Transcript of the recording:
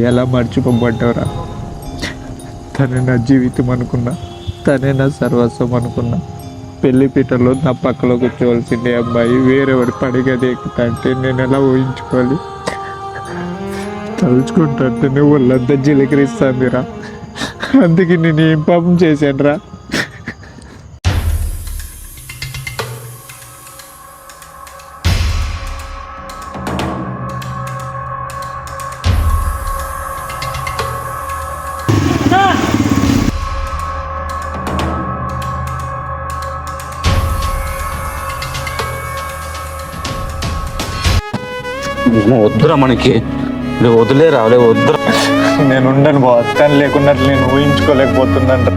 ఎలా మర్చిపోబడ్డావురా? తనే నా జీవితం అనుకున్నా, తనే నా సర్వస్వం అనుకున్నా. పెళ్లిపీటలో నా పక్కలో కూర్చోవలసిందే అబ్బాయి వేరేవాడి పడిగది ఎక్కుతాంటే నేను ఎలా ఊహించుకోవాలి? తలుచుకుంటుంటేనే వాళ్ళంతా జిలకరిస్తాందిరా. అందుకే నేను ఏం పాపం చేశాను రా? వద్దురా మనకి, వదిలే రాలే, వద్దురా. నేను ఉండను బావ, తను లేకున్నట్లు నేను ఊహించుకోలేకపోతున్నాను.